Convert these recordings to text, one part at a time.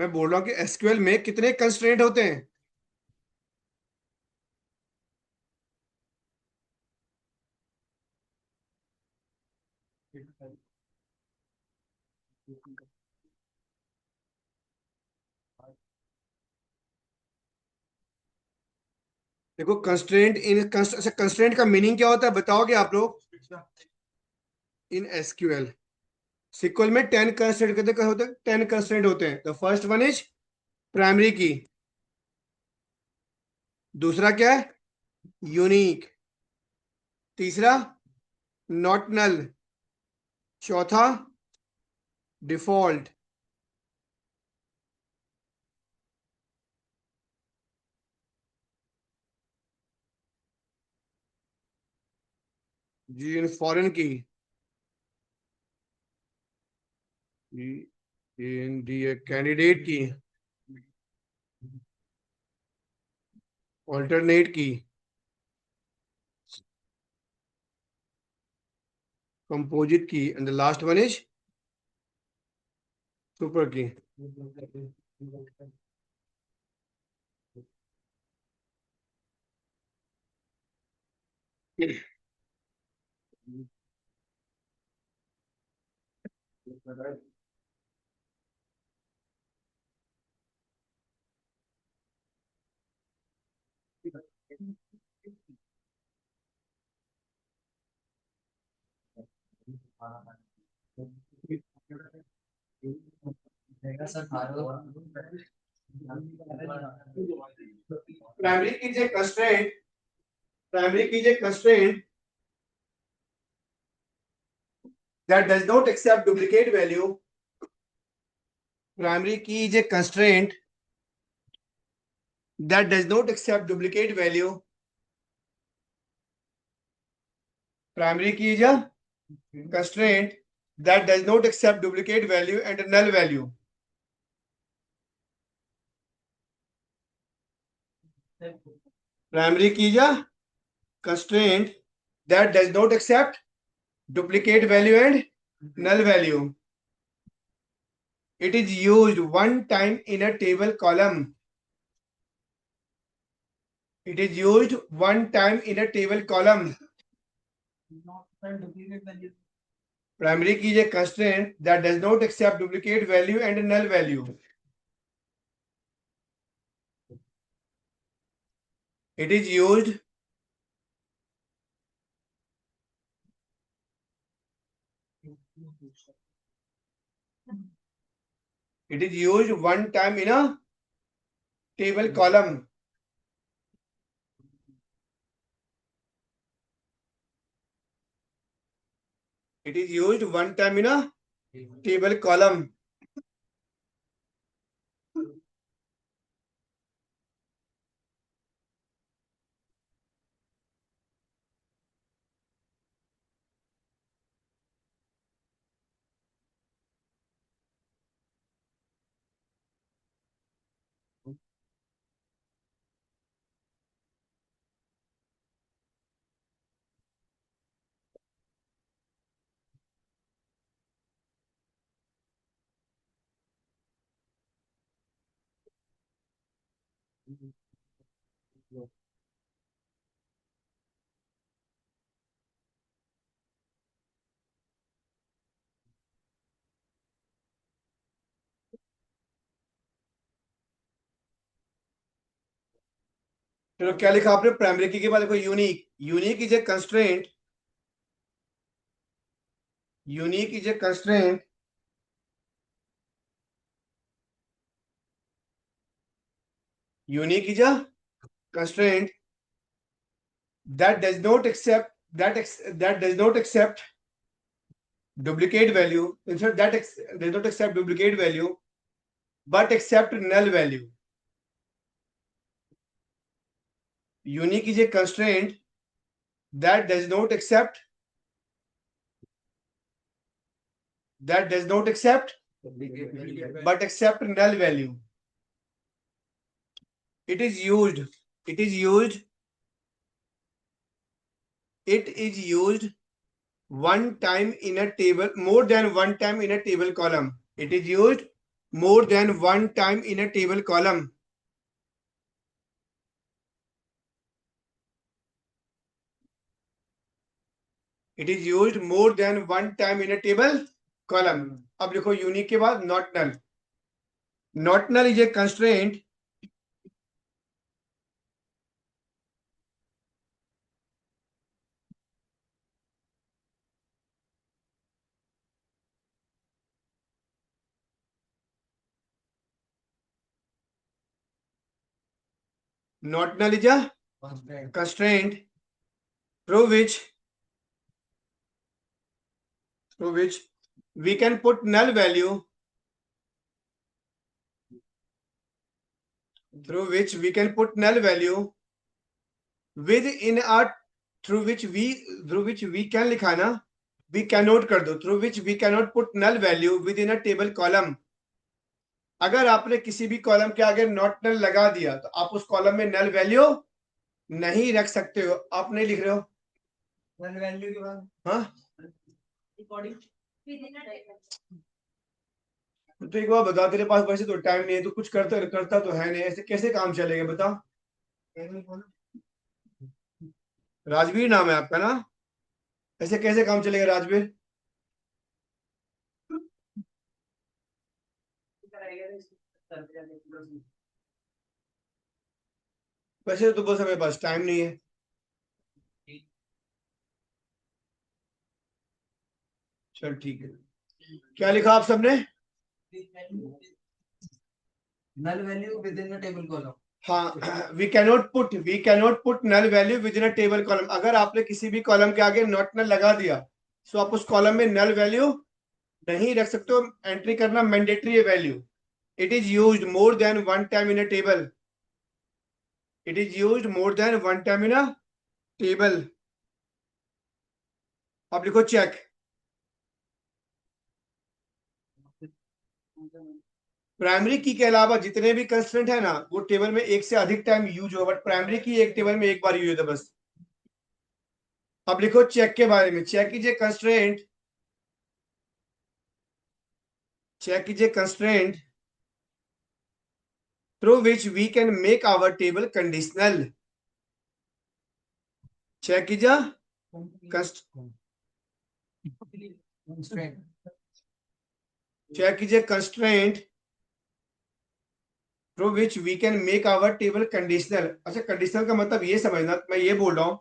मैं बोल रहा हूँ कि एसक्यूएल में कितने कंस्ट्रेंट होते हैं? देखो कंस्ट्रेंट अच्छा, कंस्ट्रेंट का मीनिंग क्या होता है बताओगे आप लोग? इन एसक्यूएल सिक्वल में 10 कंस्ट्रेंट कितने होते हैं? 10 कंस्ट्रेंट होते हैं। The first one is primary की। दूसरा क्या है? यूनिक। तीसरा नॉट नल। चौथा डिफॉल्ट। जी इन फॉरेन की। इन दी कैंडिडेट की। ऑल्टरनेट की। Composite key and the last one is super की। प्राइमरी की जो कंस्ट्रेंट प्राइमरी की जो constraint that does not accept duplicate value. Primary key is a constraint that does not accept duplicate value. Primary key is a constraint that does not accept duplicate value and null value. Primary key is a constraint that does not accept duplicate value and null value. It is used one time in a table column. It is used one time in a table column. Primary key is a constraint that does not accept duplicate value and null value. It is used one time in a table column. It is used one time in a table column. चलो क्या लिखा आपने primary की के बाद? देखो unique. Unique is a constraint. Unique is a constraint unique is a constraint that does not accept that does not accept duplicate value. Instead that does not accept duplicate value but accept null value. Unique is a constraint that does not accept but accept null value. It is used it is used it is used one time in a table, more than one time in a table column. It is used more than one time in a table column. It is used more than one time in a table column. अब लिखो unique के बाद not null. Not null is a constraint not null is a constraint through which we can put null value within a through which we can लिखा ना we cannot कर दो through which we cannot put null value within a table column. अगर आपने किसी भी column के आगे नॉट नल लगा दिया तो आप उस कॉलम में नल वैल्यू नहीं रख सकते हो. आप नहीं लिख रहे हो नल वैल्यू के बाद. हाँ तो एक बार बता, तेरे पास वैसे तो टाइम नहीं है, तो कुछ करता तो है नहीं, ऐसे कैसे काम चलेगा बता. राजवीर नाम है आपका ना, ऐसे कैसे काम चलेगा राजवीर. वैसे तो बस हमें पास टाइम नहीं है. चल ठीक है. क्या लिखा आप सबने. null value within a table column. हाँ we cannot put null value within a table column. अगर आपने किसी भी कॉलम के आगे नॉट नल लगा दिया तो आप उस कॉलम में नल वैल्यू नहीं रख सकते हो. एंट्री करना मैंडेटरी है value. It is used more than one time in a table. It is used more than one time in a table. आप लिखो चेक. प्राइमरी की के अलावा जितने भी कंस्ट्रेंट है ना वो टेबल में एक से अधिक टाइम यूज हो, बट प्राइमरी की एक टेबल में एक बार यूज होता है बस. अब लिखो चेक के बारे में. चेक कीजिए कंस्ट्रेंट. चेक कीजिए constraint through which we can make our table conditional. Check कीजिए चेक कीजिए constraint through which we can make our table conditional. अच्छा कंडीशनल का मतलब ये समझना, मैं ये बोल रहा हूँ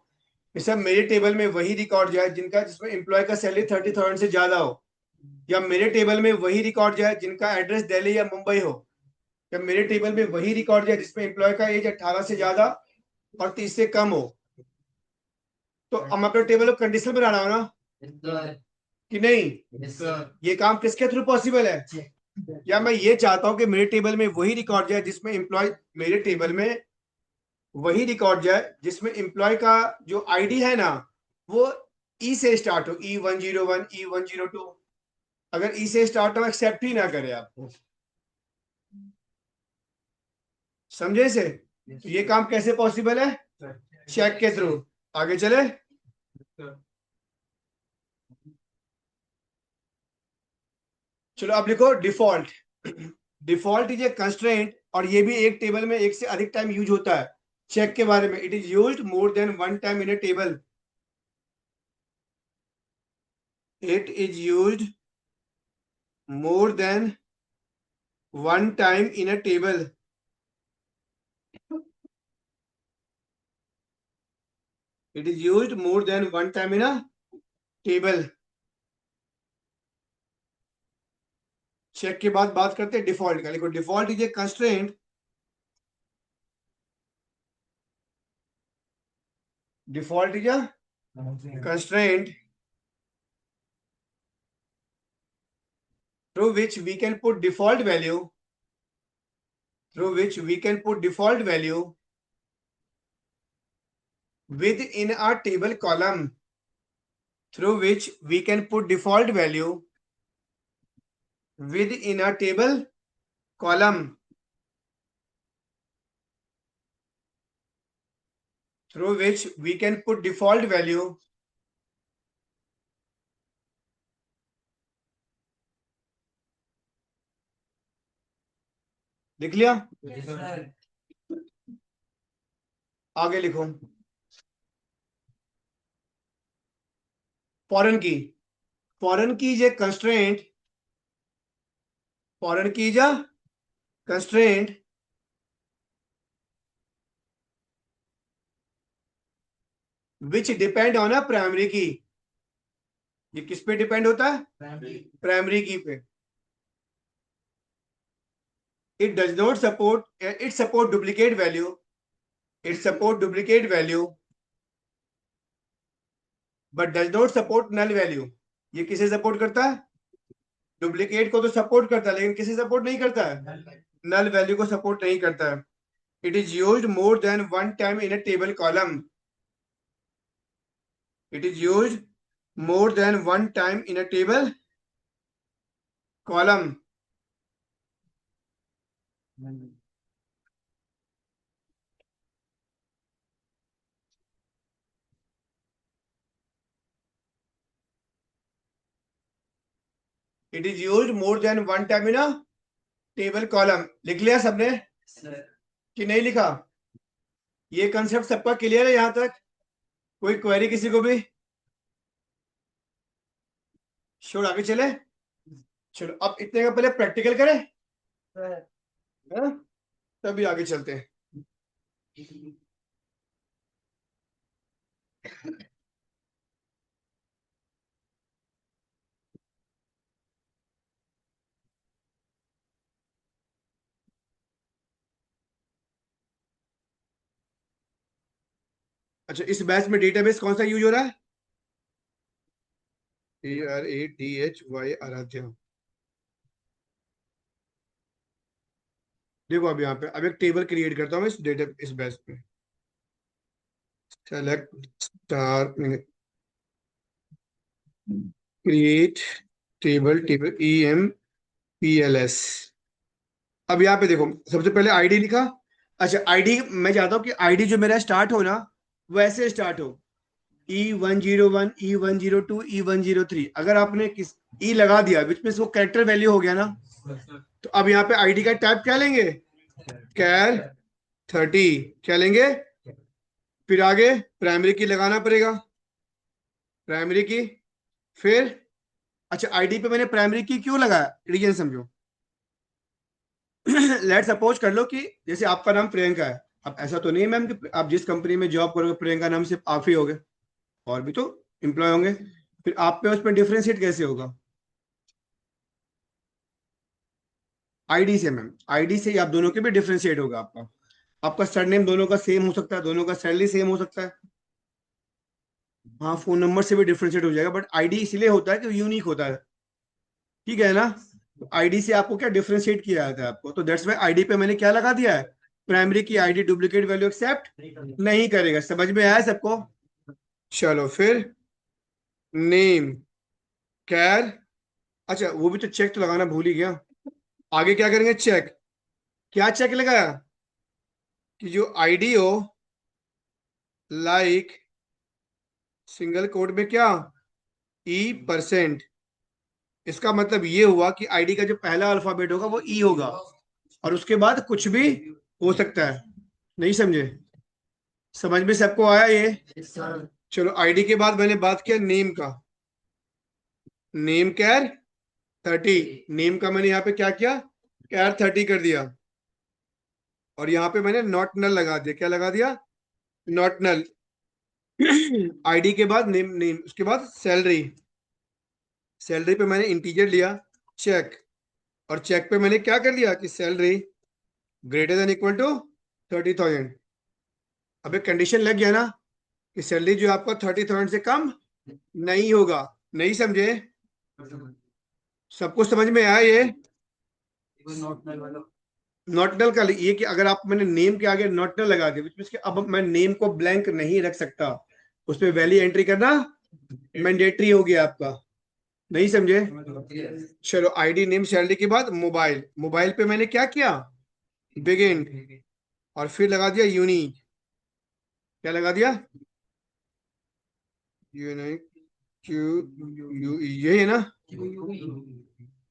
कि सर मेरे टेबल में वही रिकॉर्ड जाए जिसमें एम्प्लॉय का सैलरी 30,000 से ज्यादा हो, या मेरे टेबल में वही रिकॉर्ड जाए जिनका एड्रेस दिल्ली या मुंबई हो, या मेरे टेबल में वही रिकॉर्ड जाए जिसमें एम्प्लॉय का एज 18 से ज्यादा और 30 से कम हो. तो हम अपने टेबल को कंडीशनल बना रहा हूँ ना कि नहीं. ये काम किसके थ्रू पॉसिबल है. या मैं ये चाहता हूं कि मेरे टेबल में वही रिकॉर्ड जाए जिसमें एम्प्लॉय मेरे टेबल में वही रिकॉर्ड जाए जिसमें एम्प्लॉय का जो आईडी है ना वो ई से स्टार्ट हो. E101 E102. अगर ई से स्टार्ट हो एक्सेप्ट ही ना करे आपको. समझे से. तो ये काम कैसे पॉसिबल है. चेक के थ्रू. आगे चले. चलो अब लिखो default. Default is a constraint और ये भी एक टेबल में एक से अधिक टाइम यूज होता है. चेक के बारे में. It is used more than one time in a table. It is used more than one time in a table. It is used more than one time in a table. Check के बाद बात करते हैं default का. लिखो default is a constraint. Default is a constraint through which we can put default value within a table column. Through which we can put default value within a table column. Through which we can put default value लिख लिया? Yes, sir. आगे लिखो। Foreign key is a constraint, foreign key is a constraint which depend on a primary की। ये किस पे depend होता है? Primary. प्राइमरी की पे। It does not support, it support duplicate value, it support duplicate value but does not support null value. ये किसे support करता है? डुप्लीकेट को तो सपोर्ट करता है, लेकिन किसे सपोर्ट नहीं करता है? नल वैल्यू को सपोर्ट नहीं करता है। It is used more than one time in a table column, it is used more than one time in a table column. It is used more than one time in a table column. लिख लिया सबने Sir. कि नहीं लिखा? ये concept सबका clear है यहां तक? कोई क्वेरी किसी को भी? छोड़ आगे चले। चलो अब इतने का पहले प्रैक्टिकल करें, Sir. है? तभी आगे चलते हैं। अच्छा, इस बैच में डेटाबेस कौन सा यूज हो रहा है? ARADHY आराध्या। देखो अब यहाँ पे अब एक टेबल क्रिएट करता हूँ इस डेटा इस बैच में। Select star, create table, table EMPLS। अब यहाँ पे देखो सबसे पहले आईडी लिखा। अच्छा आईडी मैं चाहता हूँ कि आईडी जो मेरा स्टार्ट हो ना वैसे स्टार्ट हो, E101 E102 E103। अगर आपने किस ई लगा दिया बीच में, वो कैरेक्टर वैल्यू हो गया ना। तो अब यहाँ पे आईडी का टाइप क्या लेंगे? कैर 30 क्या लेंगे? फिर आगे प्राइमरी की लगाना पड़ेगा, प्राइमरी की। फिर अच्छा आईडी पे मैंने प्राइमरी की क्यों लगाया, रीजन समझो। लेट सपोज कर लो कि जैसे आपका नाम प्रियंका है। अब ऐसा तो नहीं है मैम कि आप जिस कंपनी में जॉब करोगे प्रियंका नाम सिर्फ आप ही होगे, और भी तो एम्प्लॉय होंगे। फिर आप पे उस पर डिफ्रेंशिएट कैसे होगा? आईडी से मैम, आईडी से ही आप दोनों के भी डिफ्रेंशिएट होगा। आपका आपका सरनेम दोनों का सेम हो सकता है, दोनों का सैलरी सेम हो सकता है। हाँ फोन नंबर से भी डिफ्रेंशिएट हो जाएगा, बट आईडी इसलिए होता है कि यूनिक होता है। ठीक है ना? आईडी से आपको क्या डिफ्रेंशिएट किया जाता है आपको, तो दैट्स वाई आईडी पे मैंने क्या लगा दिया है? प्राइमरी की आईडी डुप्लीकेट वैल्यू एक्सेप्ट नहीं करेगा। समझ में आया सबको? चलो फिर नेम कैर। अच्छा वो भी तो चेक तो लगाना भूल ही गया। आगे क्या करेंगे? चेक। क्या चेक लगाया? कि जो आईडी हो लाइक सिंगल कोड में क्या E%। इसका मतलब ये हुआ कि आईडी का जो पहला अल्फाबेट होगा वो ई होगा, और उसके बाद कुछ भी हो सकता है। नहीं समझे? समझ में सबको आया ये? Yes, sir. चलो आईडी के बाद मैंने बात किया नेम का। नेम कैर 30, नेम का मैंने यहाँ पे क्या किया? कैर 30 कर दिया। और यहाँ पे मैंने नॉट नल लगा दिया। क्या लगा दिया? Not null. आईडी के बाद नेम, नेम उसके बाद सैलरी। सैलरी पे मैंने इंटीजर लिया चेक, और चेक पे मैंने क्या कर लिया कि salary greater than equal to 30,000। अब एक कंडीशन लग गया ना कि सैलरी जो आपका 30,000 से कम नहीं होगा। नहीं समझे? सबको समझ में आया ये? नॉटनल का ये कि अगर आप मैंने नेम के आगे नॉटनल लगा दिया which means कि अब मैं नेम को ब्लैंक नहीं रख सकता, उस पर वैल्यू एंट्री करना मैंडेटरी हो गया आपका। नहीं समझे? चलो आईडी नेम सैलरी के बाद मोबाइल, मोबाइल पे मैंने क्या किया? बिगिन, और फिर लगा दिया यूनिक। क्या लगा दिया? यूनिक, क्यू यू, ये है ना?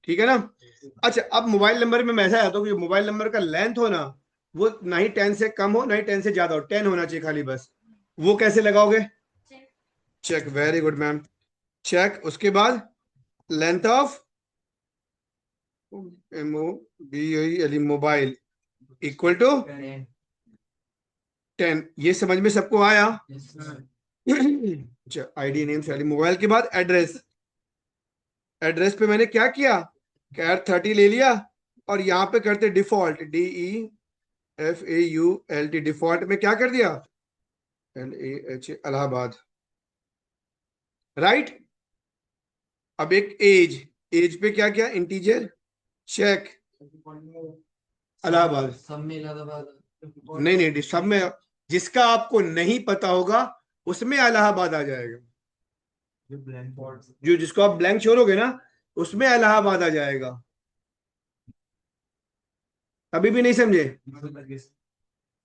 ठीक है ना। अच्छा, अब मोबाइल नंबर में मैं ऐसा आता हूँ कि मोबाइल नंबर का लेंथ हो ना, वो ना ही 10 से कम हो ना ही 10 से ज्यादा हो, 10 होना चाहिए खाली बस। वो कैसे लगाओगे? Check, very good ma'am. Check, उसके बाद length of MOBILE mobile equal to 10। ये समझ में सबको आया? अच्छा, आईडी नेम सैली मोबाइल के बाद एड्रेस। एड्रेस पे मैंने क्या किया, कैर 30 ले लिया और यहाँ पे करते डिफॉल्ट DEFAULT, डिफॉल्ट में क्या कर दिया, LAH इलाहाबाद, राइट। अब एक एज, एज पे क्या किया, इंटीजर, चेक, इलाहाबाद। सब में इलाहाबाद। नहीं नहीं, सब में, जिसका आपको नहीं पता होगा उसमें इलाहाबाद आ जाएगा। जो जिसको आप ब्लैंक छोड़ोगे ना उसमें इलाहाबाद आ जाएगा। अभी भी नहीं समझे?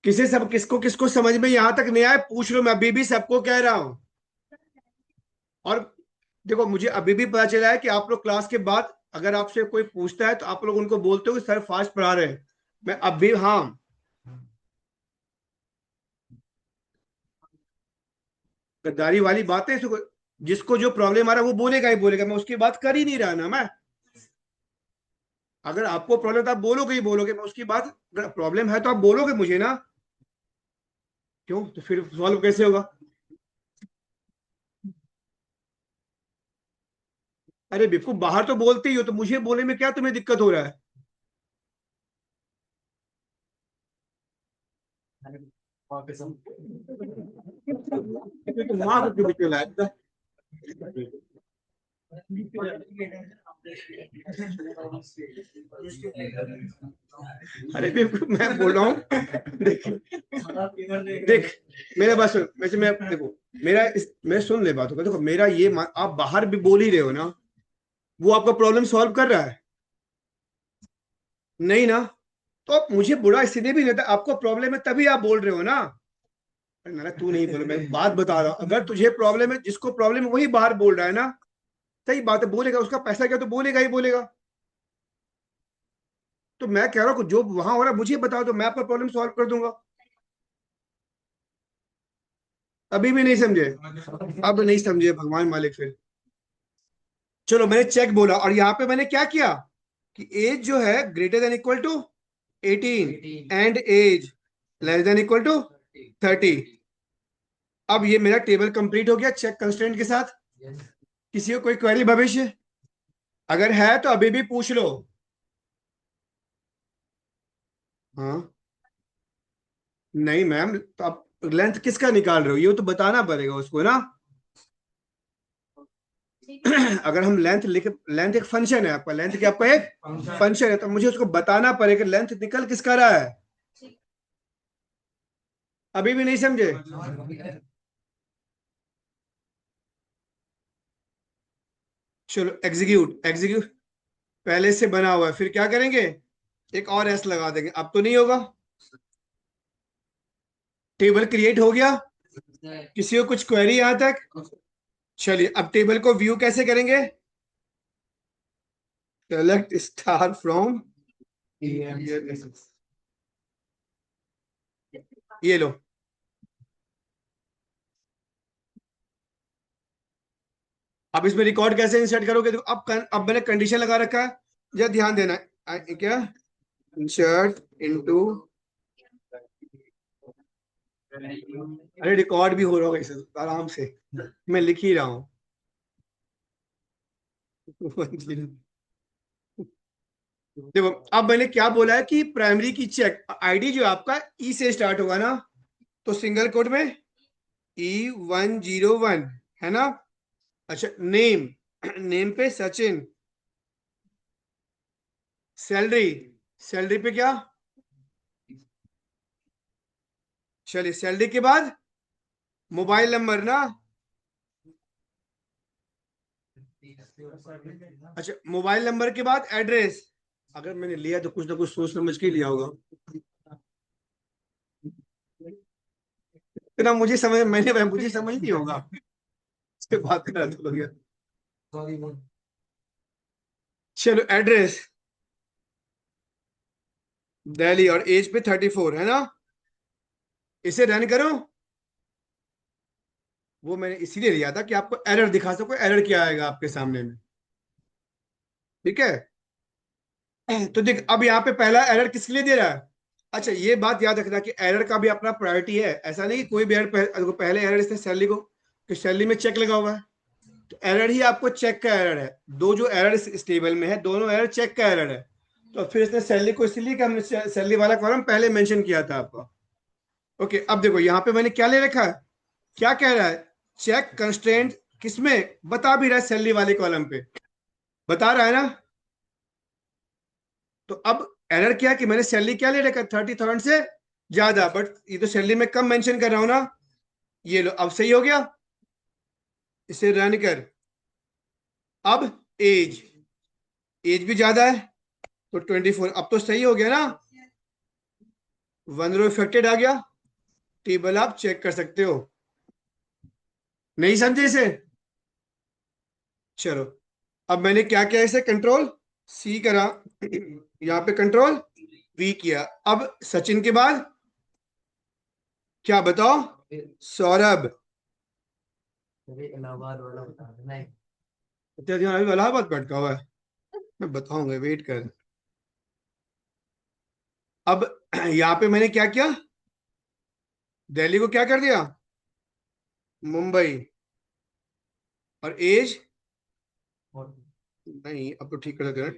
किसे सब किसको किसको समझ में यहां तक नहीं आया पूछ लो, मैं अभी भी सबको कह रहा हूं। और देखो, मुझे अभी भी पता चला है कि आप लोग क्लास के बाद अगर आपसे कोई पूछता है तो आप लोग उनको बोलते हो कि सर फास्ट पढ़ा रहे हैं। मैं अभी, हाँ, गद्दारी वाली बातें, जिसको जो प्रॉब्लम आ रहा है वो बोलेगा ही बोलेगा, मैं उसकी बात कर ही नहीं रहा ना। मैं, अगर आपको प्रॉब्लम तो आप बोलोगे ही बोलोगे, मैं उसकी बात, अगर प्रॉब्लम है तो आप बोलोगे मुझे ना। क्यों, तो फिर सॉल्व कैसे होगा? अरे बेवकूफ, बाहर तो बोलते ही हो, तो मुझे बोलने में क्या तुम्हें दिक्कत हो रहा है? तो माँ को क्यों निकला है? अरे बेवकूफ, मैं बोल रहा हूँ, देख देख, मेरे बस वैसे मैं देखो, मैं सुन ले बातों का, देखो मेरा ये आप बाहर भी बोल ही रहे हो ना, वो आपका प्रॉब्लम सॉल्व कर रहा है? नहीं ना। तो आप मुझे बुरा इसलिए भी नहीं था, आपको प्रॉब्लम है तभी आप बोल रहे हो ना। अरे नाना, तू नहीं बोल, मैं बात बता रहा हूँ, अगर तुझे प्रॉब्लम है, जिसको प्रॉब्लम है वही बाहर बोल रहा है ना। सही बात है, बोलेगा, उसका पैसा क्या, तो बोलेगा ही बोलेगा। तो मैं कह रहा हूँ जो वहां हो रहा है मुझे बताओ, तो मैं आपका प्रॉब्लम सॉल्व कर दूंगा। अभी भी नहीं समझे? अब नहीं समझे, भगवान मालिक फिर। चलो, मैंने चेक बोला और यहाँ पे मैंने क्या किया कि एज जो है greater than equal to 18 and age less than equal to 30। अब ये मेरा टेबल कंप्लीट हो गया चेक कंस्ट्रेंट के साथ। किसी को कोई क्वेरी भविष्य, अगर है तो अभी भी पूछ लो। हाँ, नहीं मैम, तो आप लेंथ किसका निकाल रहे हो, ये तो बताना पड़ेगा उसको ना। अगर हम लेंथ लिख, लेंथ एक फंक्शन है आपका, लेंथ क्या आपका एक फंक्शन है, तो मुझे उसको बताना पड़ेगा लेंथ निकल किसका रहा है। अभी भी नहीं समझे? चलो, एग्जीक्यूट, एग्जीक्यूट पहले से बना हुआ है, फिर क्या करेंगे, एक और एस लगा देंगे, अब तो नहीं होगा। टेबल क्रिएट हो गया, किसी को कुछ क्वेरी यहां तक? चलिए, अब टेबल को व्यू कैसे करेंगे, सेलेक्ट स्टार फ्रॉम, ये लो। अब इसमें रिकॉर्ड कैसे इंसर्ट करोगे, देखो अब मैंने कंडीशन लगा रखा है, जरा ध्यान देना। क्या, इंसर्ट इनटू, अरे रिकॉर्ड भी हो रहा होगा इसे, आराम से, मैं लिख ही रहा हूँ। देखो, अब मैंने क्या बोला है कि प्राइमरी की चेक आईडी जो आपका ई से स्टार्ट होगा ना, तो सिंगल कोड में E101 है ना। अच्छा, नेम, नेम पे सचिन, सैलरी, सैलरी पे क्या, चलिए सैलरी के बाद मोबाइल नंबर ना। अच्छा, मोबाइल नंबर के बाद एड्रेस, अगर मैंने लिया तो कुछ ना कुछ सोच समझ के लिया होगा। इतना मुझे समझ, मुझे समझ नहीं होगा, इसके बात कर रहा था। चलो एड्रेस दिल्ली और एज पे 34 है ना। इसे रन करो। वो मैंने इसीलिए लिया था कि आपको एरर दिखा सको, एरर क्या आएगा आपके सामने में। ठीक है। तो देख अब यहाँ पे पहला एरर किसके लिए दे रहा है। अच्छा ये बात याद रखना कि एरर का भी अपना प्रायोरिटी है। ऐसा नहीं कि कोई भी एरर पहले एरर इसने सैलरी को, कि सैलरी में चेक लगा हुआ है, तो एरर ही आपको चेक का एरर है। दो जो एरर इस टेबल में है दोनों एरर चेक का एरर है। तो फिर इसने सैलरी को इसलिए कि हमने सैलरी वाला कॉलम पहले मेंशन किया था आपका। ओके अब देखो यहाँ पे मैंने क्या ले रखा है, क्या कह रहा है, चेक कंस्ट्रेंट किसमें, बता भी रहा है सैलरी वाले कॉलम पे, बता रहा है ना। तो अब एरर क्या है कि मैंने सैलरी क्या ले रखा है 30,000 से ज्यादा, बट ये तो सैलरी में कम मेंशन कर रहा हूं ना। ये लो अब सही हो गया। इसे रन कर। अब एज, एज भी ज्यादा है तो 24, अब तो सही हो गया ना। वन रो इफेक्टेड आ गया। टेबल आप चेक कर सकते हो। नहीं समझे इसे। चलो अब मैंने क्या किया, इसे कंट्रोल सी करा, यहाँ पे कंट्रोल वी किया। अब सचिन के बाद क्या बताओ, सौरभ। इलाहाबाद वाला बता रहे नहीं। तेरा ध्यान अभी इलाहाबाद पे अटका हुआ है, मैं बताऊंगा वेट कर। अब यहाँ पे मैंने क्या किया, दिल्ली को क्या कर दिया मुंबई, और एज नहीं, अब तो ठीक कर देते हैं।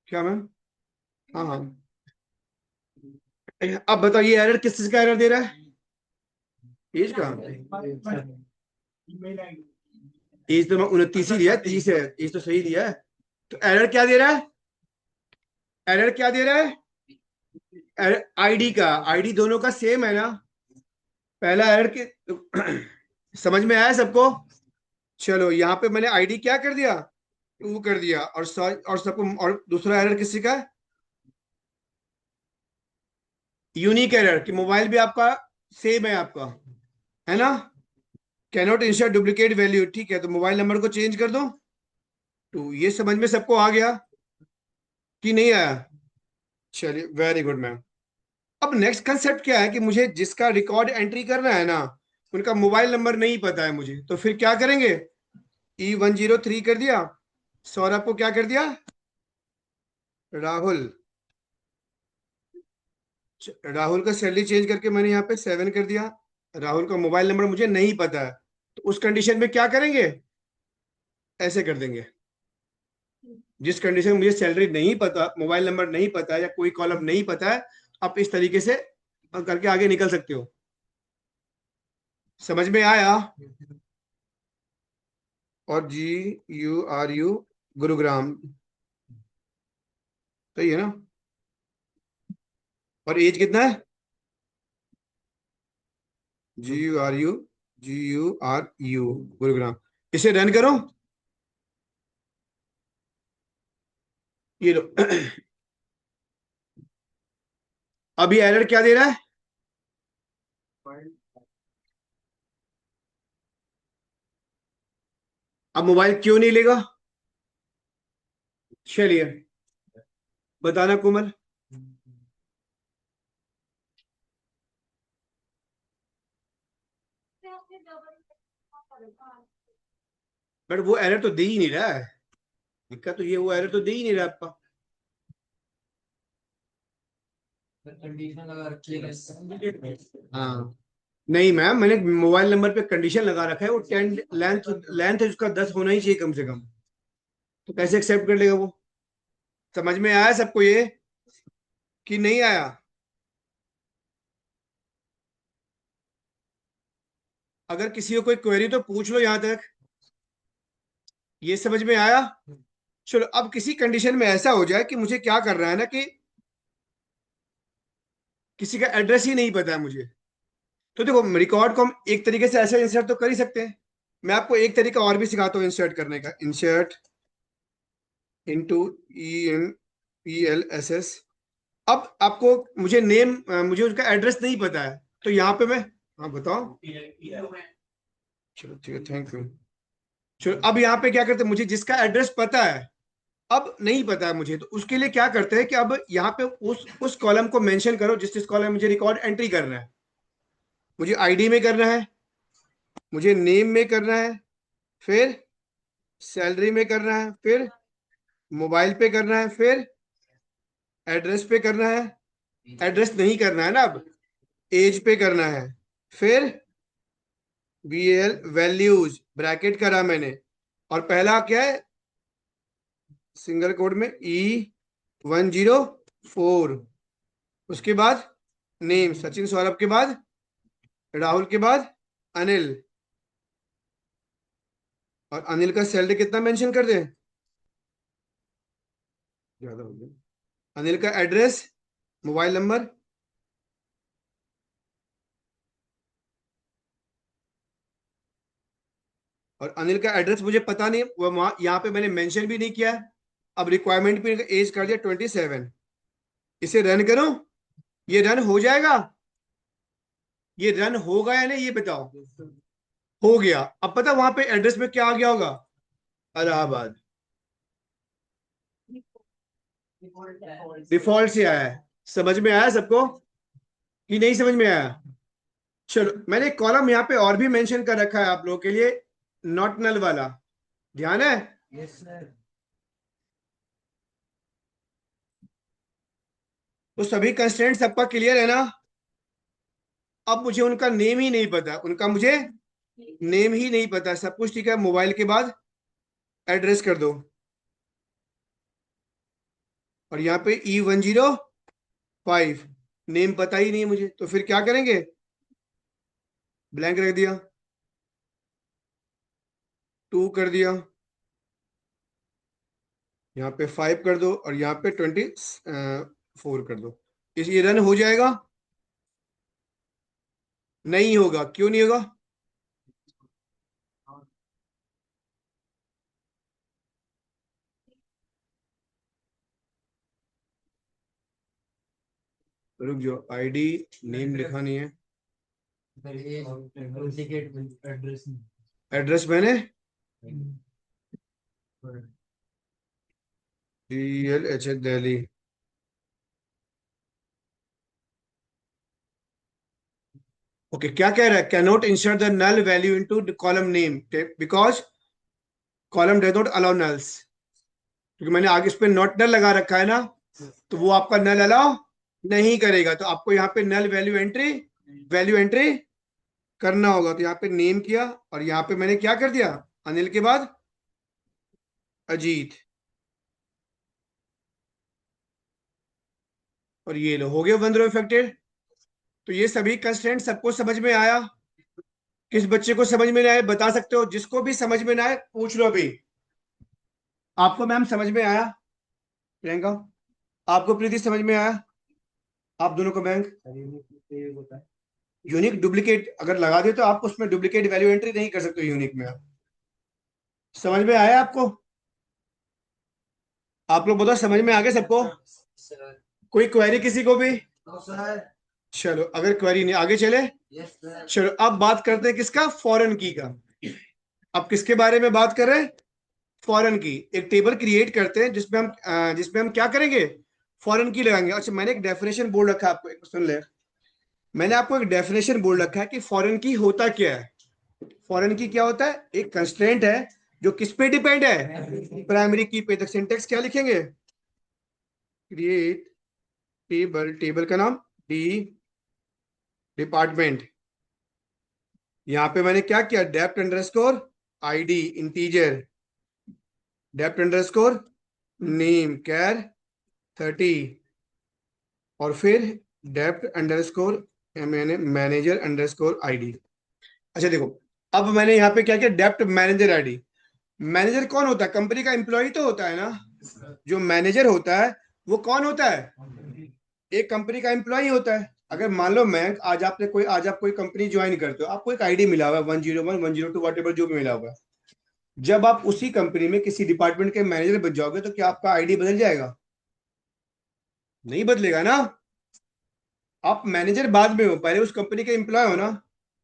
क्या मैम, हाँ हाँ। अब बताओ ये एरर किस चीज का एरर दे रहा है, एज का। एज तो मैं 29 ही लिया है, 30 है, एज तो सही लिया है। तो एरर क्या दे रहा है, एरर क्या दे रहा है, आईडी का, आईडी दोनों का सेम है ना। पहला एरर के समझ में आया सबको। चलो यहाँ पे मैंने आईडी क्या कर दिया 2 कर दिया, और सबको, और दूसरा एरर किसी का यूनिक एरर कि मोबाइल भी आपका सेम है आपका, है ना। कैनॉट इंसर्ट डुप्लीकेट वैल्यू, ठीक है, तो मोबाइल नंबर को चेंज कर दो। तो ये समझ में सबको आ गया कि नहीं आया। चलिए वेरी गुड मैम। अब नेक्स्ट कंसेप्ट क्या है कि मुझे जिसका रिकॉर्ड एंट्री करना है ना, उनका मोबाइल नंबर नहीं पता है मुझे, तो फिर क्या करेंगे, E103 कर दिया, सौरभ को क्या कर दिया राहुल, राहुल का सैलरी चेंज करके मैंने यहाँ पे 7 कर दिया। राहुल का मोबाइल नंबर मुझे नहीं पता है, तो उस कंडीशन में क्या करेंगे, ऐसे कर देंगे। जिस कंडीशन में मुझे सैलरी नहीं पता, मोबाइल नंबर नहीं पता, या कोई कॉलम नहीं पता है, आप इस तरीके से करके आगे निकल सकते हो। समझ में आया। और GURU गुरुग्राम, सही है ना। और एज कितना है, GURU गुरुग्राम। इसे रन करो। ये लो अभी एरर क्या दे रहा है, अब मोबाइल क्यों नहीं लेगा, चलिए बताना कोमल। बट वो एरर तो दे ही नहीं रहा है, दिक्कत तो ये, वो एरर तो दे ही नहीं रहा आपका। कंडीशन लगा रखी है। हाँ नहीं मैम, मैंने मोबाइल नंबर पे कंडीशन लगा रखा है, वो 10 लेंथ, लेंथ है उसका 10 होना ही चाहिए कम से कम, तो कैसे एक्सेप्ट कर लेगा वो। समझ में आया सबको ये कि नहीं आया। अगर किसी को कोई क्वेरी तो पूछ लो यहाँ तक, ये समझ में आया। चलो अब किसी कंडीशन में ऐसा हो जाए कि मुझे क्या कर रहा है ना, कि किसी का एड्रेस ही नहीं पता है मुझे, तो देखो रिकॉर्ड को हम एक तरीके से ऐसे इंसर्ट तो कर ही सकते हैं। मैं आपको एक तरीका और भी सिखाता हूँ इंसर्ट करने का, इंसर्ट इनटू ENPLSS। अब आपको, मुझे मुझे उसका एड्रेस नहीं पता है, तो यहाँ पे मैं, हाँ बताओ, चलो ठीक है, थैंक यू। चलो अब यहाँ पे क्या करते हैं, मुझे जिसका एड्रेस पता है, अब नहीं पता है मुझे, तो उसके लिए क्या करते हैं कि अब यहाँ पे उस कॉलम को मेंशन करो जिस कॉलम में मुझे रिकॉर्ड एंट्री करना है। मुझे आईडी में करना है, मुझे नेम में करना है, फिर सैलरी में करना है, फिर मोबाइल पे करना है, फिर एड्रेस पे करना है, एड्रेस नहीं करना है ना अब, एज पे करना है, फिर वीएल वैल्यूज ब्रैकेट करा मैंने, और पहला क्या है, सिंगल कोड में E104, उसके बाद नेम सचिन सौरभ के बाद राहुल के बाद अनिल, और अनिल का सैलरी कितना मेंशन कर दे, ज्यादा हो गया, अनिल का एड्रेस, मोबाइल नंबर, और अनिल का एड्रेस मुझे पता नहीं, वो वहां यहाँ पे मैंने मेंशन भी नहीं किया है। अब रिक्वायरमेंट भी एज कर दिया 27। इसे रन करो, ये रन हो जाएगा, ये रन होगा या नहीं ये बताओ। हो गया। अब पता वहां पे एड्रेस में क्या आ गया होगा, इलाहाबाद, डिफॉल्ट से आया है। समझ में आया सबको कि नहीं समझ में आया? चलो मैंने कॉलम यहाँ पे और भी मेंशन कर रखा है आप लोगों के लिए, नॉट नल वाला, ध्यान है? Yes sir. तो सभी कंस्ट्रेंट सबका क्लियर है ना? अब मुझे उनका नेम ही नहीं पता, उनका मुझे नेम ही नहीं पता, सब कुछ ठीक है। मोबाइल के बाद एड्रेस कर दो, और यहाँ पे E105, नेम पता ही नहीं है मुझे, तो फिर क्या करेंगे, ब्लैंक रख दिया, 2 कर दिया, यहाँ पे 5 कर दो, और यहाँ पे 24 कर दो। इस ये रन हो जाएगा? नहीं होगा, क्यों नहीं होगा? रुक जाओ, आईडी नेम लिखा नहीं है, सर ये डुप्लीकेट एड्रेस एड्रेस मैंने नहीं। DLH दिल्ली। ओके, क्या कह रहा है, can not insert the null value into column name because column does not allow nulls, क्योंकि मैंने आगे इस पे नॉट नल लगा रखा है ना, तो वो आपका नल अलाउ नहीं करेगा, तो आपको यहाँ पे नल वैल्यू एंट्री करना होगा। तो यहाँ पे नेम किया, और यहाँ पे मैंने क्या कर दिया, अनिल के बाद अजीत, और ये लो हो गया 1 रो इफेक्टेड। तो ये सभी कंस्ट्रेंट सबको समझ में आया? किस बच्चे को समझ में नहीं आया बता सकते हो, जिसको भी समझ में ना आए पूछ लो अभी। आपको मैम समझ में आया? प्रियंका, आपको प्रीति समझ में आया? आप दोनों को बैंक यूनिक डुप्लीकेट अगर लगा दे तो आप उसमें डुप्लीकेट वैल्यू एंट्री नहीं कर सकते यूनिक में। आप समझ में आया आपको? आप लोग बताओ, समझ में आ गया सबको? सर कोई क्वेरी किसी को भी? No sir. चलो अगर क्वेरी नहीं, आगे चले। Yes sir. चलो अब बात करते हैं किसका, फॉरेन की का। अब किसके बारे में बात कर रहे हैं, फॉरेन की। एक टेबल क्रिएट करते हैं जिसमें हम क्या करेंगे, फॉरेन की लगाएंगे। अच्छा मैंने एक डेफिनेशन बोल रखा है आपको, एक सुन ले, मैंने आपको एक डेफिनेशन बोल रखा है कि फॉरेन की होता क्या है। फॉरेन की क्या होता है, एक कंस्ट्रेंट है जो किस पे डिपेंड है, प्राइमरी की पे। तक सिंटेक्स क्या लिखेंगे, क्रिएट टेबल, टेबल का नाम डी डिपार्टमेंट। यहाँ पे मैंने क्या किया, depth underscore ID integer, depth underscore name char 30, और फिर डेप्थ अंडरस्कोर मैंने मैनेजर अंडरस्कोर आईडी। अच्छा देखो, अब मैंने यहाँ पे क्या किया, डेप्थ मैनेजर आईडी। मैनेजर कौन होता है, कंपनी का एम्प्लॉय तो होता है ना। जो मैनेजर होता है वो कौन होता है, एक कंपनी का एम्प्लॉय होता है। अगर मान लो मैं आज आप कोई कंपनी ज्वाइन करते हो, आपको एक आईडी मिला हुआ है 101 102 वट एवर जो भी मिला हुआ है। जब आप उसी कंपनी में किसी डिपार्टमेंट के मैनेजर बन जाओगे तो क्या आपका आईडी बदल जाएगा? नहीं बदलेगा ना। आप मैनेजर बाद में हो, पहले उस कंपनी के एम्प्लॉय हो ना।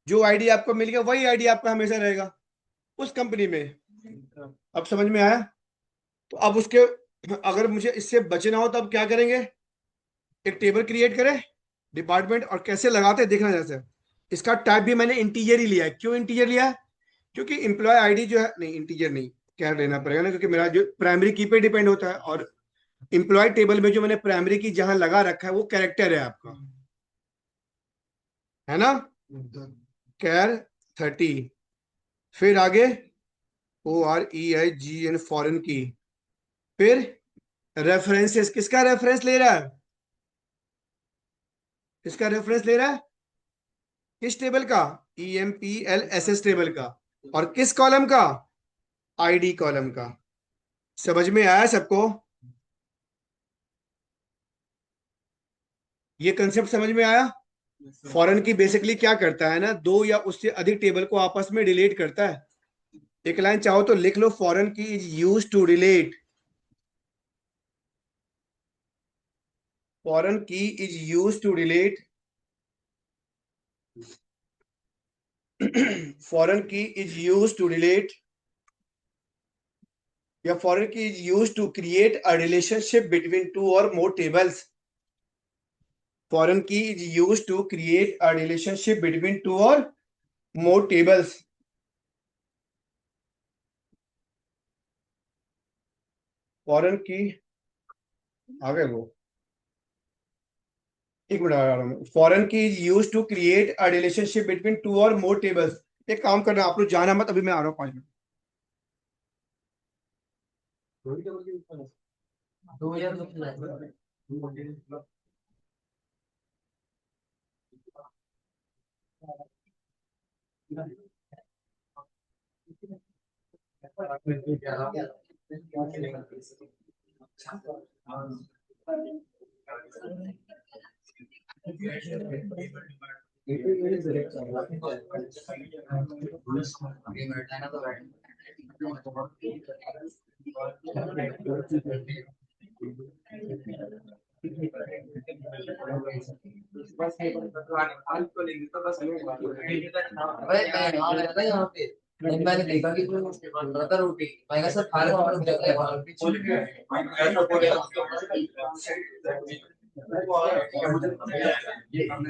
जो आईडी आपको मिल गया वही आईडी आपका हमेशा रहेगा उस कंपनी में। अब समझ में आया? तो अब उसके अगर मुझे इससे बचना हो तो अब क्या करेंगे, एक टेबल क्रिएट करें डिपार्टमेंट, और कैसे लगाते देखना। जैसे इसका टाइप भी मैंने इंटीजर ही लिया है। क्यों इंटीजर लिया है? क्योंकि एम्प्लॉय आईडी जो है, नहीं इंटीजर नहीं, क्या लेना पड़ेगा ना, क्योंकि मेरा जो प्राइमरी की पे डिपेंड होता है, और एम्प्लॉय टेबल में जो मैंने प्राइमरी की जहां लगा रखा है वो कैरेक्टर है आपका, है ना, कैर 30। फिर आगे OREIGN फॉरेन की। फिर रेफरेंसेस, किसका रेफरेंस ले रहा है? किसका रेफरेंस ले रहा है? किस टेबल का? EMPLSS टेबल का। और किस कॉलम का? आईडी कॉलम का। समझ में आया सबको? ये कंसेप्ट समझ में आया? फॉरेन की बेसिकली क्या करता है ना, दो या उससे अधिक टेबल को आपस में रिलेट करता है। एक लाइन चाहो तो लिख लो, foreign key is use to relate, foreign key is use to relate, foreign key is use to relate, या foreign key is use to create a relationship between two or more tables. Foreign key is use to create a relationship between two or more tables. Foreign की, आ गए वो, एक minute आ रहा हूँ। Foreign key is use to create a relationship between two or more tables. एक काम करना, आप लोग जाना मत, अभी मैं आ रहा हूँ 5 मिनट। 2000 अबे मैं यहाँ रहता यहाँ पे, नहीं मैंने देखा कि तू बोल रहा था रोटी, मैं कहा सर खा रहा हूँ जगह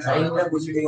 सही मेरा कुछ भी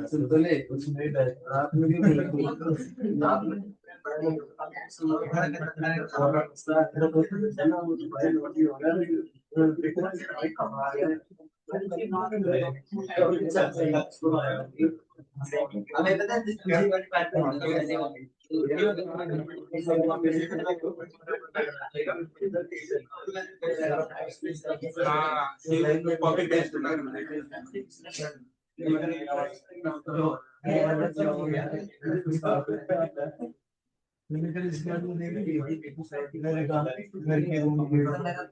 सुनतले कुछ नहीं रात में भी रात में हमें पता है दूसरी वाली बात कॉपी पेस्ट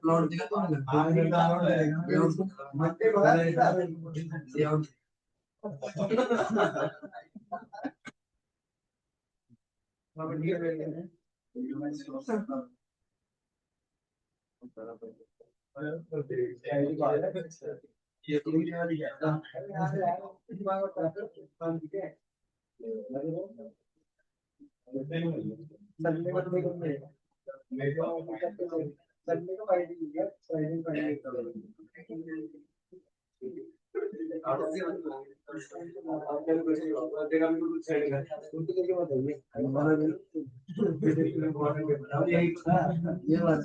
प्लॉट ये बात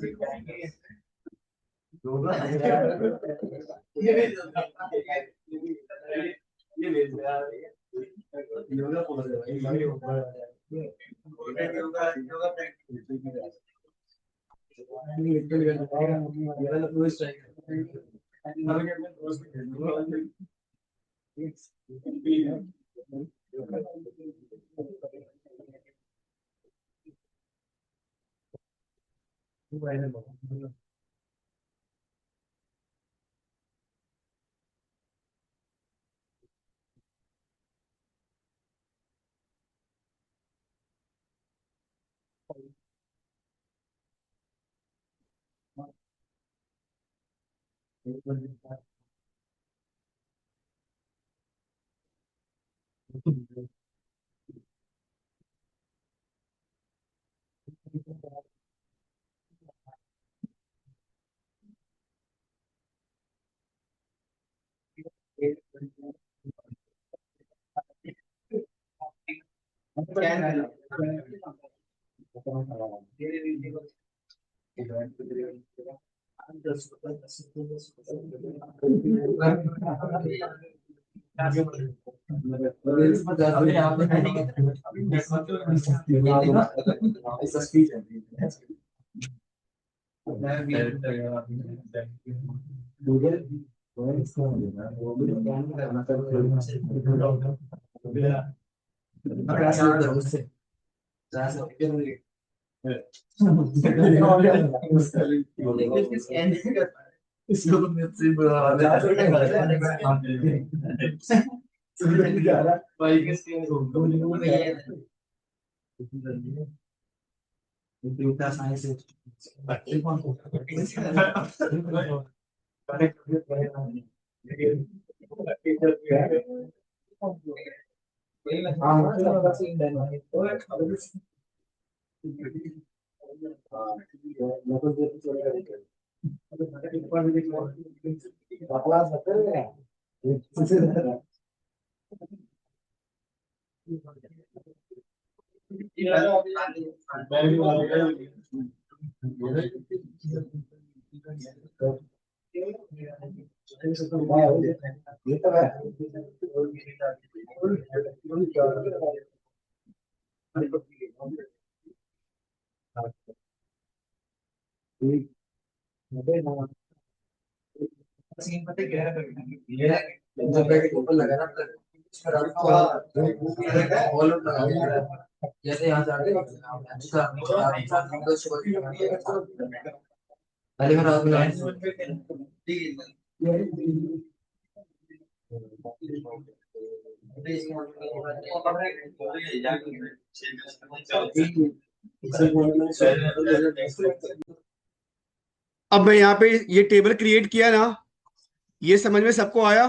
इसको तो मुझसे बुरा भाई के स्क्रीन साइंस सीन पता क्या है जब बैठ ऊपर लगा ना हॉल लगा जैसे यहाँ जाके अच्छा पहले मैं रात में अब मैं यहाँ पे ये टेबल क्रिएट किया ना, ये समझ में सबको आया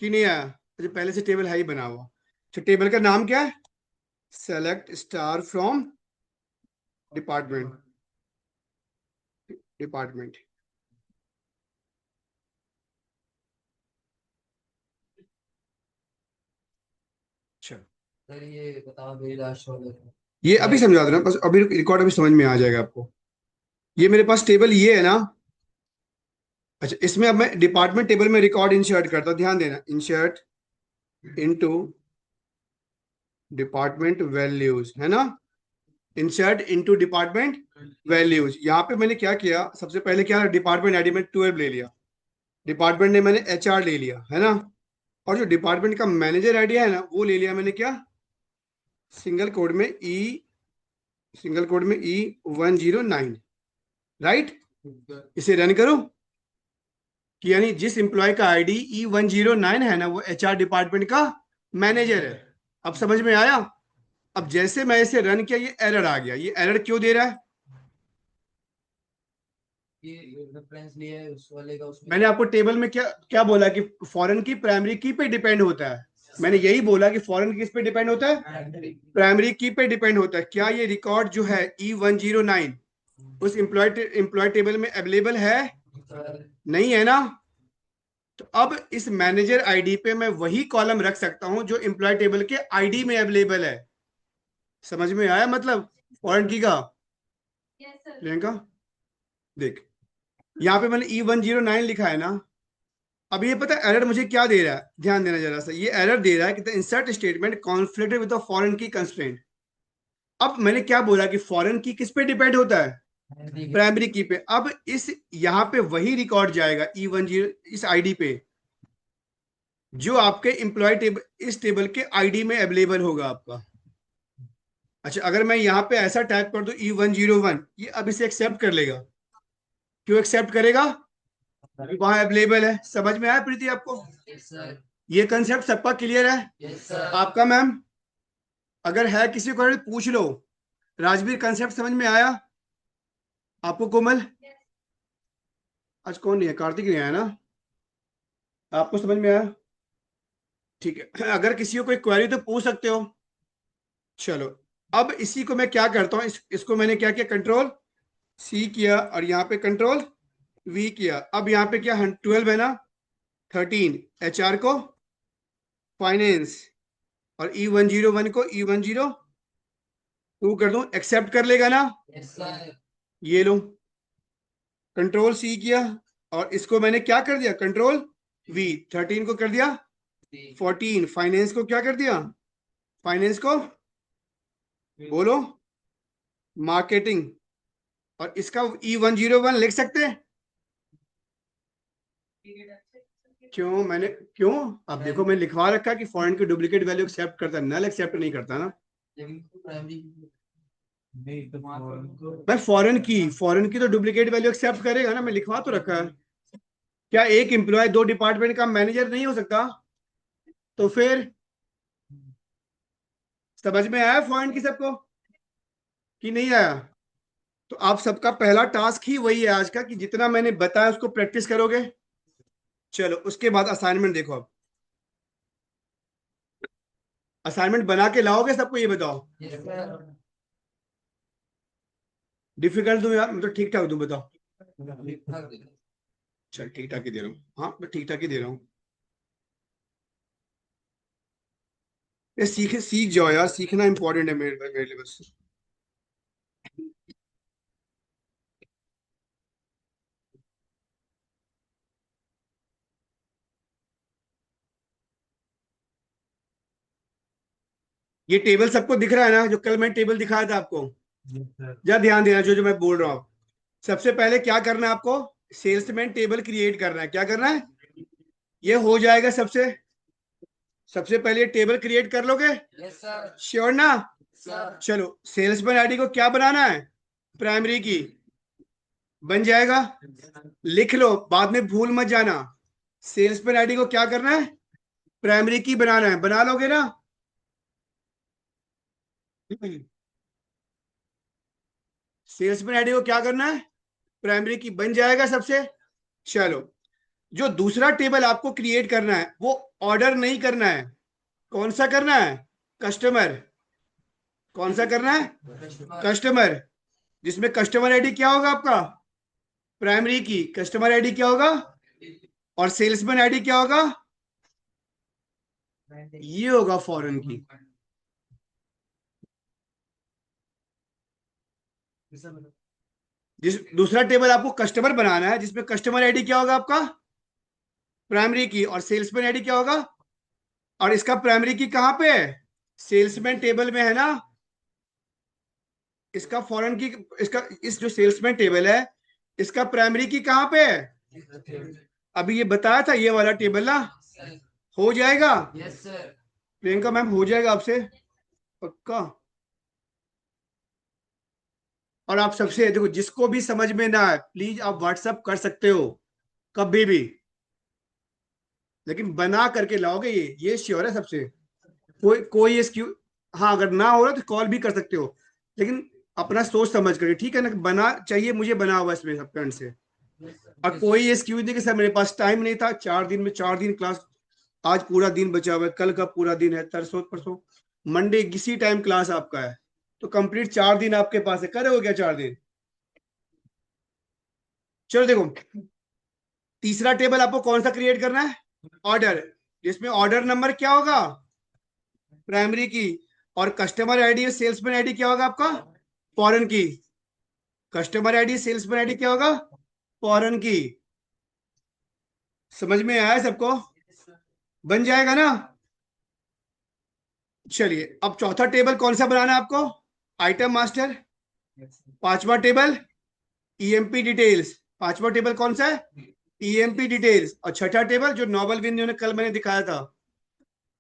कि नहीं आया? तो पहले से टेबल है ही बना हुआ। तो टेबल का नाम क्या है? Select star from department. Department अच्छा, सर ये बताओ मेरी लास्ट वाले ये अभी समझा देना बस, अभी रिकॉर्ड अभी समझ में आ जाएगा आपको। ये मेरे पास टेबल ये है ना। अच्छा, इसमें अब मैं डिपार्टमेंट टेबल में रिकॉर्ड इंसर्ट करता हूँ, ध्यान देना, इंसर्ट इनटू डिपार्टमेंट वैल्यूज, है ना। Insert into department values. यहाँ पे मैंने क्या किया, सबसे पहले क्या, डिपार्टमेंट आईडी में 12 ले लिया, डिपार्टमेंट ने मैंने एचआर ले लिया, है ना। और जो डिपार्टमेंट का मैनेजर आइडिया है ना, वो ले लिया मैंने क्या, सिंगल कोड में ई, सिंगल कोड में E109, राइट। इसे रन करो कि यानी जिस एम्प्लॉय का आईडी E109 है ना, वो एचआर डिपार्टमेंट का मैनेजर है। अब समझ में आया। अब जैसे मैं इसे रन किया, ये एरर आ गया। ये एरर क्यों दे रहा है? ये रेफरेंस लिया है उस वाले का, उसमें मैंने आपको टेबल में क्या क्या बोला कि फॉरेन की प्राइमरी की पे डिपेंड होता है। मैंने यही बोला कि फॉरेन किस पे डिपेंड होता है, प्राइमरी की पे डिपेंड होता है। क्या ये रिकॉर्ड जो है E109 उस एम्प्लॉय टेबल में अवेलेबल है? नहीं है ना। तो अब इस मैनेजर आईडी पे मैं वही कॉलम रख सकता हूं जो एम्प्लॉय टेबल के आईडी में अवेलेबल है। समझ में आया मतलब फॉरेन की का? प्रियंका देख, यहाँ पे मैंने E109 लिखा है ना। अब ये पता एरर मुझे क्या दे रहा है, ध्यान देना जरा सा। ये एरर दे रहा है कि the insert statement conflicted with the foreign की कंस्ट्रेंट। अब मैंने क्या बोला कि फॉरेन की किस पे डिपेंड होता है, प्राइमरी की पे। अब इस यहाँ पे वही रिकॉर्ड जाएगा E10 इस आईडी पे जो आपके एम्प्लॉय टेबल, इस टेबल के आईडी में अवेलेबल होगा आपका। अच्छा, अगर मैं यहाँ पे ऐसा टाइप कर दूं E101, ये अब इसे एक्सेप्ट कर लेगा। क्यों एक्सेप्ट करेगा? वहां अवेलेबल है। समझ में आया प्रीति आपको? यस सर, ये कंसेप्ट सबका क्लियर है? Yes sir. आपका मैम? अगर है किसी को पूछ लो। राजवीर कंसेप्ट समझ में आया आपको? कोमल? आज कौन नहीं है, कार्तिक नहीं आया ना? आपको समझ में आया? ठीक है, अगर किसी को कोई क्वेरी तो पूछ सकते हो। चलो, अब इसी को मैं क्या करता हूँ, इसको मैंने क्या किया, कंट्रोल C किया और यहाँ पे कंट्रोल V किया। अब यहाँ पे क्या 12 है ना, 13 HR को फाइनेंस और E101 को E102 कर दूं, एक्सेप्ट कर लेगा ना? यस सर, ये लो, कंट्रोल C किया और इसको मैंने क्या कर दिया, कंट्रोल V। 13 को कर दिया 14, फाइनेंस को क्या कर दिया, फाइनेंस को बोलो मार्केटिंग। और इसका E101 लिख सकते हैं? क्यों मैंने, क्यों? अब देखो मैंने लिखवा रखा कि फॉरेन की डुप्लीकेट वैल्यू एक्सेप्ट करता है, नल एक्सेप्ट नहीं करता ना। प्राइमरी मैं फॉरेन की तो डुप्लीकेट वैल्यू एक्सेप्ट करेगा ना, मैं लिखवा तो रखा है। क्या एक एम्प्लॉय दो डिपार्टमेंट का मैनेजर नहीं हो सकता? तो फिर समझ में आया फॉरेन की सबको कि नहीं आया? तो आप सबका पहला टास्क ही वही है आज का कि जितना मैंने बताया उसको प्रैक्टिस करोगे। चलो उसके बाद असाइनमेंट देखो। अब असाइनमेंट बना के लाओगे सबको, ये बताओ। यस सर, डिफिकल्ट दूं या मतलब ठीक ठाक दूं, बताओ। ठीक-ठाक दे दो। चल ठीक ठाक ही दे रहा हूँ, हाँ मैं ठीक ठाक ही दे रहा हूँ। ये सीख जाओ यार, सीखना इंपॉर्टेंट है मेरे लिए बस। ये टेबल सबको दिख रहा है ना, जो कल मैं टेबल दिखाया था आपको? जा ध्यान देना जो जो मैं बोल रहा हूँ। सबसे पहले क्या करना है आपको, सेल्समैन टेबल क्रिएट करना है। क्या करना है? ये हो जाएगा सबसे सबसे पहले टेबल क्रिएट कर लोगे? यस सर, श्योर ना? सर। चलो, सेल्समैन आईडी को क्या बनाना है, प्राइमरी की बन जाएगा। लिख लो, बाद में भूल मत जाना। सेल्समैन आईडी को क्या करना है, प्राइमरी की बनाना है। बना लोगे ना? सेल्समैन आईडी को क्या करना है, प्राइमरी की बन जाएगा सबसे। चलो, जो दूसरा टेबल आपको क्रिएट करना है वो ऑर्डर नहीं करना है। कौन सा करना है, कस्टमर। कौन सा करना है, कस्टमर। जिसमें कस्टमर आईडी क्या होगा आपका, प्राइमरी की। कस्टमर आईडी क्या होगा और सेल्समैन आईडी क्या होगा, ये होगा फॉरेन की। जिस दूसरा टेबल आपको कस्टमर बनाना है, जिसमें कस्टमर आईडी क्या होगा आपका, प्राइमरी की, और सेल्समैन आईडी क्या होगा, और इसका प्राइमरी की कहां पे है, सेल्समैन टेबल में है ना, इसका फॉरेन की, इसका इस जो सेल्समैन टेबल है इसका प्राइमरी की कहां पे है, अभी ये बताया था ये वाला टेबल ना, हो जाएगा यस सर। प्रियंका मैम, हो जाएगा आपसे पक्का। और आप सबसे देखो, जिसको भी समझ में ना आए प्लीज आप व्हाट्सअप कर सकते हो कभी भी, लेकिन बना करके लाओगे, ये श्योर है सबसे। कोई कोई एक्सक्यूज, हाँ अगर ना हो रहा तो कॉल भी कर सकते हो, लेकिन अपना सोच समझ करके, ठीक है ना, बना चाहिए मुझे बना हुआ इसमें सब फ्रेंड से। और कोई एक्सक्यूज नहीं कि सर मेरे पास टाइम नहीं था, 4 दिन में 4 दिन क्लास, आज पूरा दिन बचा हुआ है, कल का पूरा दिन है, तरसों परसों मंडे किसी टाइम क्लास आपका है, तो कंप्लीट 4 दिन आपके पास है, करे हो क्या 4 दिन। चलो देखो, तीसरा टेबल आपको कौन सा क्रिएट करना है, ऑर्डर, जिसमें ऑर्डर नंबर क्या होगा, प्राइमरी की, और कस्टमर आईडी और सेल्समैन आईडी क्या होगा आपका, फॉरेन की। कस्टमर आईडी सेल्समैन आईडी क्या होगा, फॉरेन की। समझ में आया सबको, बन जाएगा ना। चलिए अब चौथा टेबल कौन सा बनाना है आपको, आइटम मास्टर। पांचवा टेबल ईएमपी डिटेल्स, पांचवा टेबल कौन सा है, ईएमपी डिटेल्स। और छठा टेबल जो नॉवल विन ने कल मैंने दिखाया था।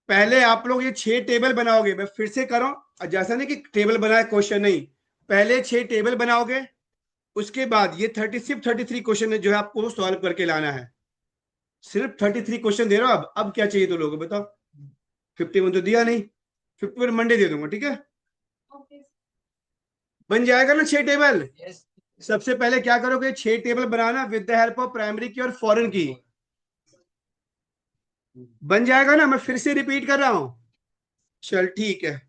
पहले आप लोग ये 6 टेबल बनाओगे, मैं फिर से करो, जैसा नहीं कि टेबल बनाए क्वेश्चन नहीं, पहले 6 टेबल बनाओगे, उसके बाद ये 33 क्वेश्चन है जो है आपको सॉल्व करके लाना है। सिर्फ 33 क्वेश्चन दे रहा हूं, अब क्या चाहिए तो लोगों बताओ, 51 तो दिया नहीं, 51 मंडे दे दूंगा, ठीक है। बन जाएगा ना 6 टेबल। सबसे पहले क्या करोगे, 6 table banana with the help of primary की और फॉरेन की। बन जाएगा ना, मैं फिर से रिपीट कर रहा हूं, चल ठीक है।